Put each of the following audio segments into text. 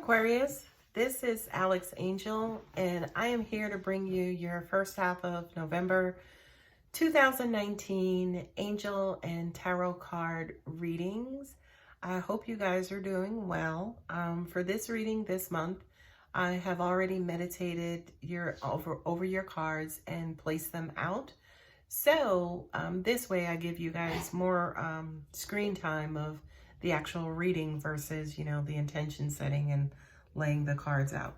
Aquarius, this is Alex Angel, and I am here to bring you your first half of November 2019 Angel and Tarot card readings. I hope you guys are doing well. For this reading this month, I have already meditated over your cards and placed them out. So this way I give you guys more screen time of the actual reading versus, the intention setting and laying the cards out.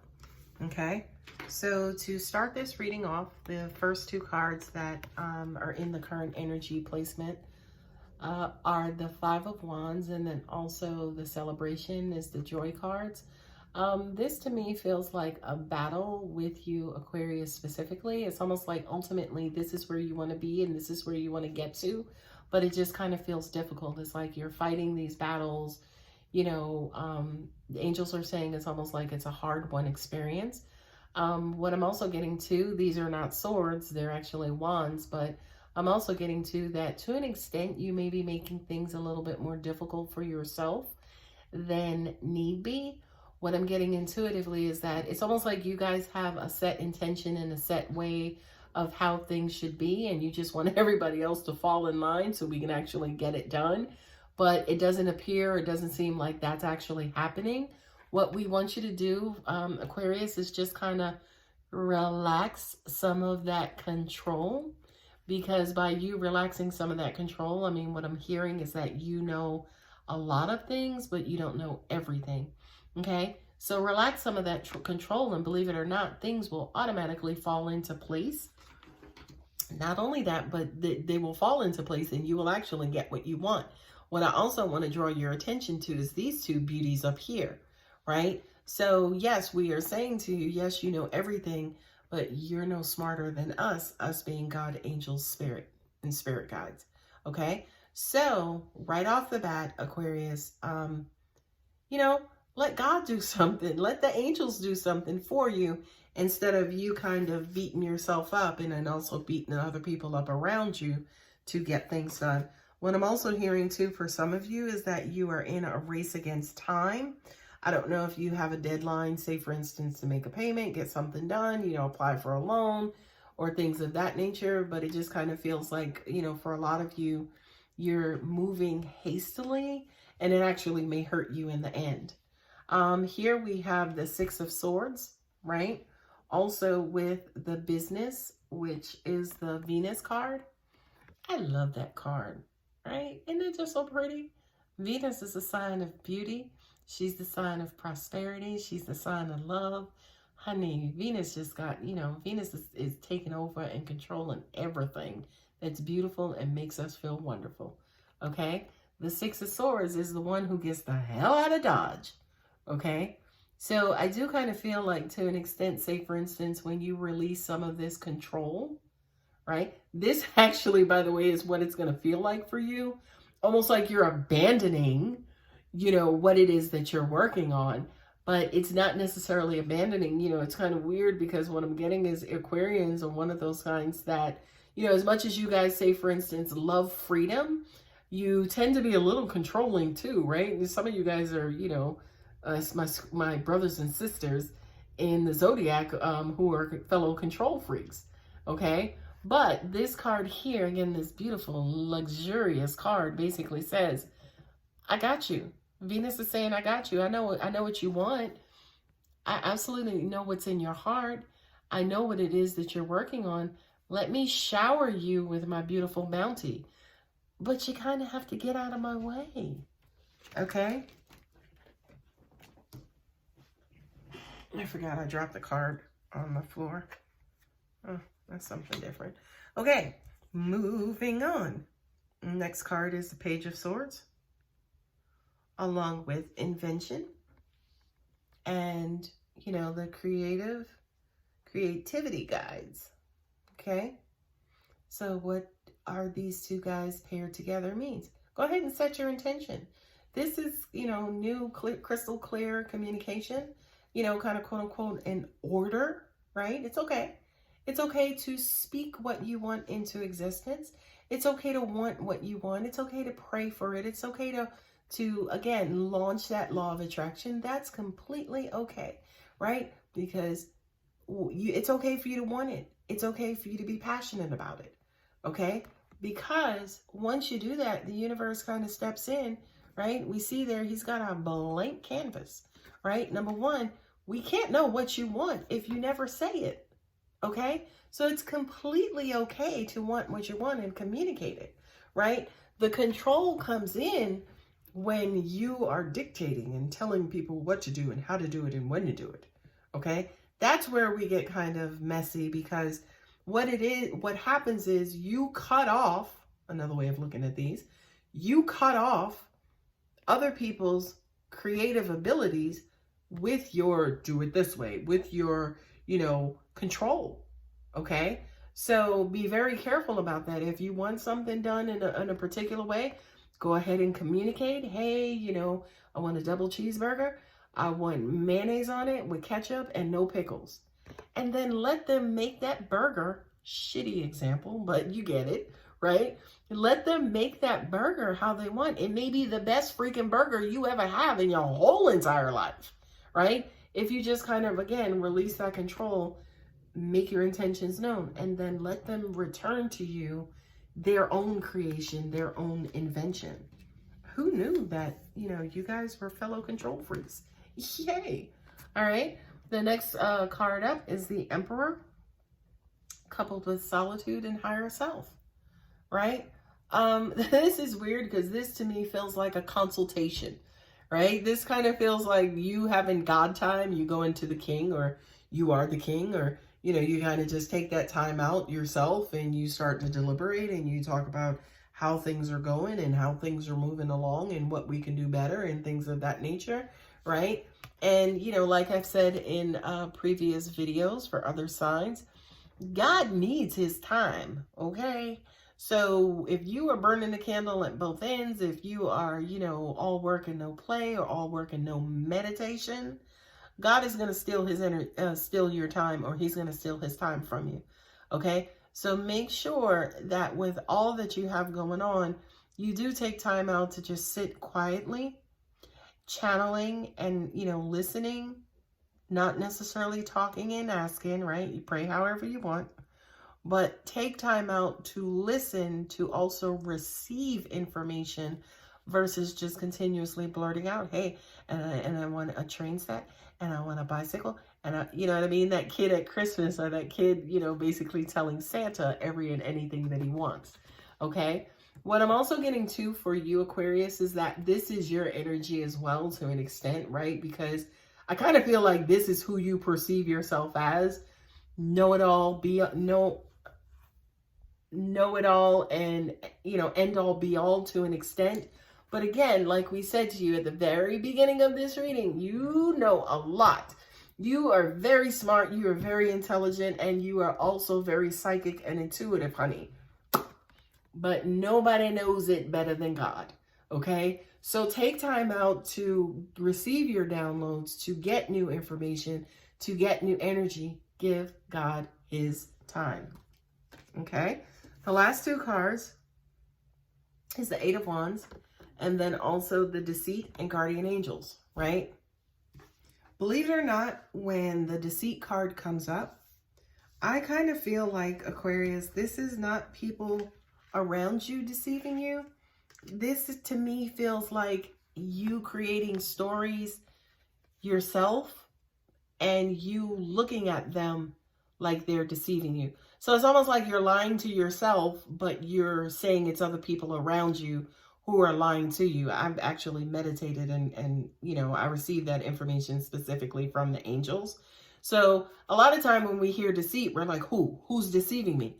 Okay, so to start this reading off, the first two cards that are in the current energy placement are the Five of Wands, and then also the Celebration is the Joy cards. This to me feels like a battle with you, Aquarius, specifically. It's almost like ultimately this is where you want to be and this is where you want to get to, but it just kind of feels difficult. It's like you're fighting these battles. The angels are saying it's almost like it's a hard-won experience. What I'm also getting to, these are not swords, they're actually wands, but I'm also getting to that to an extent you may be making things a little bit more difficult for yourself than need be. What I'm getting intuitively is that it's almost like you guys have a set intention and a set way of how things should be, and you just want everybody else to fall in line so we can actually get it done. But it doesn't appear, it doesn't seem like that's actually happening. What we want you to do, Aquarius, is just kind of relax some of that control, because by you relaxing some of that control, I mean, what I'm hearing is that you know a lot of things, but you don't know everything. Okay, so relax some of that control, and believe it or not, things will automatically fall into place. Not only that, but they will fall into place and you will actually get what you want. What I also want to draw your attention to is these two beauties up here, right? So yes, we are saying to you, yes, you know everything, but you're no smarter than us being God, angels, spirit, and spirit guides. Okay, so right off the bat, Aquarius, let God do something. Let the angels do something for you instead of you kind of beating yourself up and then also beating other people up around you to get things done. What I'm also hearing too for some of you is that you are in a race against time. I don't know if you have a deadline, say for instance, to make a payment, get something done, apply for a loan or things of that nature. But it just kind of feels like, for a lot of you, you're moving hastily and it actually may hurt you in the end. Here we have the Six of Swords, right? Also with the Business, which is the Venus card. I love that card, right? Isn't it just so pretty? Venus is a sign of beauty. She's the sign of prosperity. She's the sign of love. Honey, Venus just got, Venus is taking over and controlling everything that's beautiful and makes us feel wonderful, okay? The Six of Swords is the one who gets the hell out of Dodge. Okay, so I do kind of feel like, to an extent, say for instance, when you release some of this control, right? This actually, by the way, is what it's going to feel like for you. Almost like you're abandoning, what it is that you're working on, but it's not necessarily abandoning. It's kind of weird because what I'm getting is Aquarians are one of those signs that, as much as you guys say, for instance, love freedom, you tend to be a little controlling too, right? And some of you guys are, my brothers and sisters in the zodiac who are fellow control freaks, okay? But this card here, again, this beautiful, luxurious card basically says, I got you. Venus is saying, I got you. I know what you want. I absolutely know what's in your heart. I know what it is that you're working on. Let me shower you with my beautiful bounty. But you kind of have to get out of my way, okay? I forgot I dropped the card on the floor. Oh, that's something different. Okay, moving on. Next card is the Page of Swords, along with invention and, the creativity guides. Okay, so what are these two guys paired together means? Go ahead and set your intention. This is, new crystal clear communication. Kind of quote unquote in order, right? It's okay. It's okay to speak what you want into existence. It's okay to want what you want. It's okay to pray for it. It's okay to to, again, launch that law of attraction, that's completely okay, right? Because it's okay for you to want it. It's okay for you to be passionate about it, okay? Because once you do that, the universe kind of steps in, right? We see there, he's got a blank canvas, right? Number one, we can't know what you want if you never say it, okay? So it's completely okay to want what you want and communicate it, right? The control comes in when you are dictating and telling people what to do and how to do it and when to do it, okay? That's where we get kind of messy, because what happens is you cut off, another way of looking at these, you cut off other people's creative abilities with your do it this way, with your, control, okay? So be very careful about that. If you want something done in a particular way, go ahead and communicate. Hey, I want a double cheeseburger. I want mayonnaise on it with ketchup and no pickles. And then let them make that burger, shitty example, but you get it, right? Let them make that burger how they want. It may be the best freaking burger you ever have in your whole entire life, right? If you just kind of, again, release that control, make your intentions known, and then let them return to you their own creation, their own invention. Who knew that, you guys were fellow control freaks? Yay. All right. The next card up is the Emperor, coupled with solitude and higher self, right? This is weird because this to me feels like a consultation, right? This kind of feels like you having God time. You go into the king, or you are the king, or, you kind of just take that time out yourself and you start to deliberate and you talk about how things are going and how things are moving along and what we can do better and things of that nature, right? And, like I've said in previous videos for other signs, God needs his time, okay? So if you are burning the candle at both ends, if you are, all work and no play, or all work and no meditation, God is going to steal your time, or he's going to steal his time from you, okay? So make sure that with all that you have going on, you do take time out to just sit quietly, channeling and, listening, not necessarily talking and asking, right? You pray however you want, but take time out to listen, to also receive information versus just continuously blurting out, hey, and I want a train set, and I want a bicycle, and you know what I mean? That kid at Christmas, or that kid, basically telling Santa every and anything that he wants, okay? What I'm also getting to for you, Aquarius, is that this is your energy as well to an extent, right? Because I kind of feel like this is who you perceive yourself as. Know it all, know it all, and, end all be all to an extent. But again, like we said to you at the very beginning of this reading, you know a lot. You are very smart, you are very intelligent, and you are also very psychic and intuitive, honey. But nobody knows it better than God, okay? So take time out to receive your downloads, to get new information, to get new energy. Give God his time, okay? The last two cards is the Eight of Wands, and then also the Deceit and Guardian Angels, right? Believe it or not, when the Deceit card comes up, I kind of feel like, Aquarius, this is not people around you deceiving you. This to me feels like you creating stories yourself and you looking at them like they're deceiving you. So it's almost like you're lying to yourself, but you're saying it's other people around you who are lying to you. I've actually meditated and I received that information specifically from the angels. So a lot of time when we hear deceit, we're like, who's deceiving me?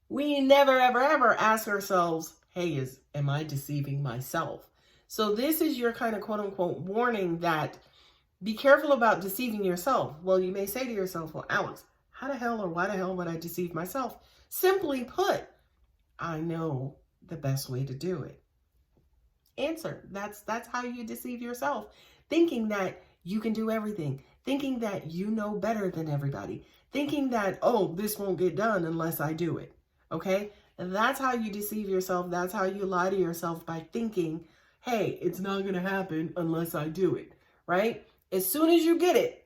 We never, ever, ever ask ourselves, hey, am I deceiving myself? So this is your kind of quote unquote warning that be careful about deceiving yourself. Well, you may say to yourself, well, Alex, how the hell or why the hell would I deceive myself? Simply put, I know the best way to do it. Answer. That's how you deceive yourself. Thinking that you can do everything. Thinking that you know better than everybody. Thinking that, oh, this won't get done unless I do it. Okay? And that's how you deceive yourself. That's how you lie to yourself, by thinking, hey, it's not going to happen unless I do it, right? As soon as you get it,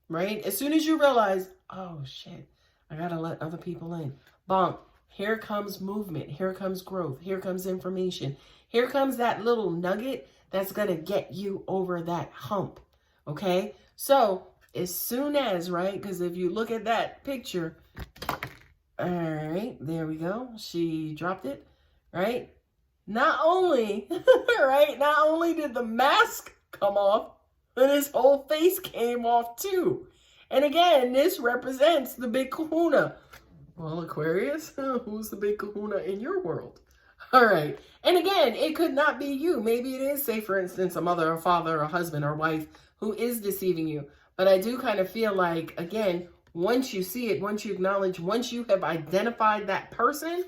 right? As soon as you realize, oh shit, I got to let other people in. Bonk. Here comes movement. Here comes growth. Here comes information. Here comes that little nugget that's going to get you over that hump. Okay? So, as soon as, right? Because if you look at that picture, all right, there we go. She dropped it, right? Not only, right? Not only did the mask come off, but his whole face came off too. And again, this represents the big kahuna. Well, Aquarius, who's the big kahuna in your world? All right. And again, it could not be you. Maybe it is, say, for instance, a mother, a father, a husband, or wife who is deceiving you. But I do kind of feel like, again, once you see it, once you acknowledge, once you have identified that person,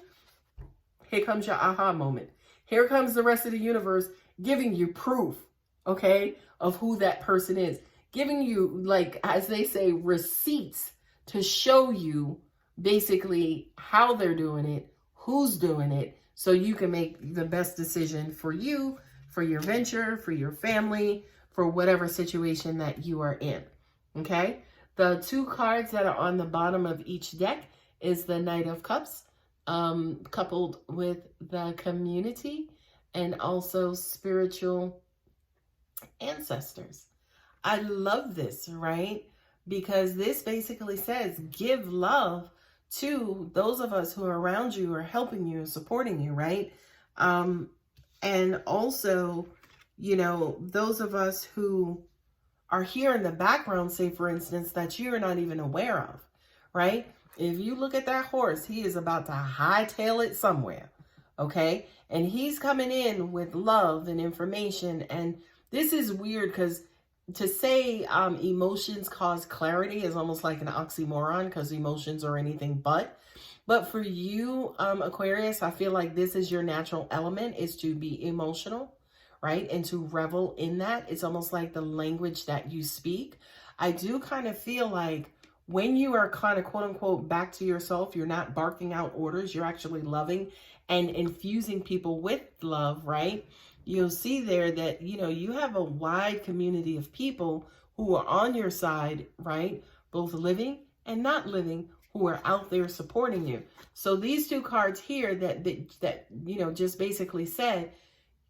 here comes your aha moment. Here comes the rest of the universe giving you proof, okay, of who that person is. Giving you, like, as they say, receipts to show you basically how they're doing it, who's doing it, so you can make the best decision for you, for your venture, for your family, for whatever situation that you are in, okay? The two cards that are on the bottom of each deck is the Knight of Cups, coupled with the community and also spiritual ancestors. I love this, right? Because this basically says give love to those of us who are around you, are helping you, supporting you, right? And also, you know, those of us who are here in the background, say, for instance, that you're not even aware of, right? If you look at that horse, he is about to hightail it somewhere, okay? And he's coming in with love and information. And this is weird because to say emotions cause clarity is almost like an oxymoron because emotions are anything but. But for you, Aquarius, I feel like this is your natural element, is to be emotional, right? And to revel in that. It's almost like the language that you speak. I do kind of feel like when you are kind of quote unquote back to yourself, you're not barking out orders, you're actually loving and infusing people with love, right? You'll see there that, you know, you have a wide community of people who are on your side, right? Both living and not living, who are out there supporting you. So these two cards here that you know, just basically said,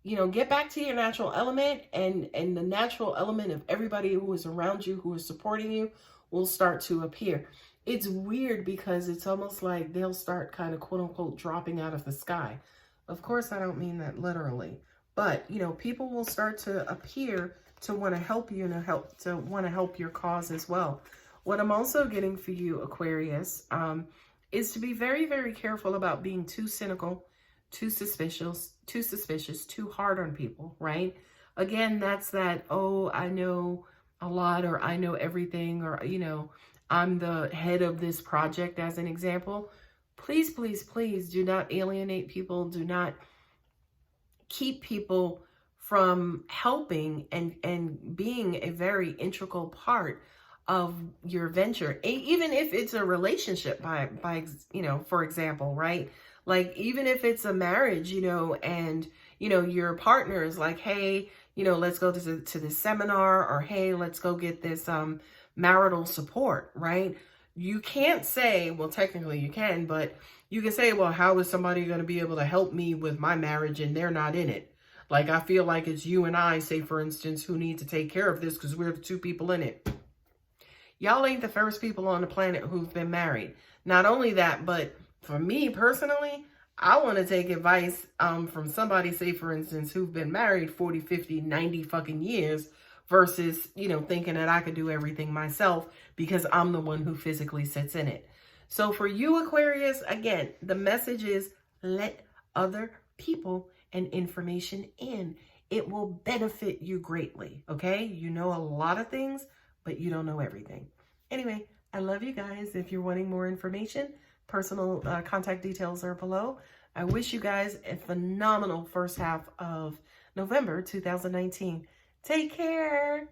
you know, get back to your natural element, and the natural element of everybody who is around you, who is supporting you, will start to appear. It's weird because it's almost like they'll start kind of quote unquote dropping out of the sky. Of course, I don't mean that literally, but you know, people will start to appear to want to help you and want to help your cause as well. What I'm also getting for you, Aquarius, is to be very, very careful about being too cynical, too suspicious, too hard on people, right? Again, that's that, oh, I know a lot, or I know everything, or, you know, I'm the head of this project as an example. Please, please, please do not alienate people. Do not keep people from helping and being a very integral part of your venture, even if it's a relationship by you know, for example, right? Like, even if it's a marriage, you know, and, you know, your partner is like, hey, you know, let's go to this seminar, or hey, let's go get this marital support, right? You can't say, well, technically you can, but you can say, well, how is somebody going to be able to help me with my marriage and they're not in it? Like, I feel like it's you and I, say, for instance, who need to take care of this because we're the two people in it. Y'all ain't the first people on the planet who've been married. Not only that, but for me personally, I want to take advice from somebody, say, for instance, who've been married 40, 50, 90 fucking years versus, you know, thinking that I could do everything myself because I'm the one who physically sits in it. So for you, Aquarius, again, the message is let other people and information in. It will benefit you greatly, okay? You know a lot of things, but you don't know everything. Anyway, I love you guys. If you're wanting more information, personal contact details are below. I wish you guys a phenomenal first half of November 2019. Take care.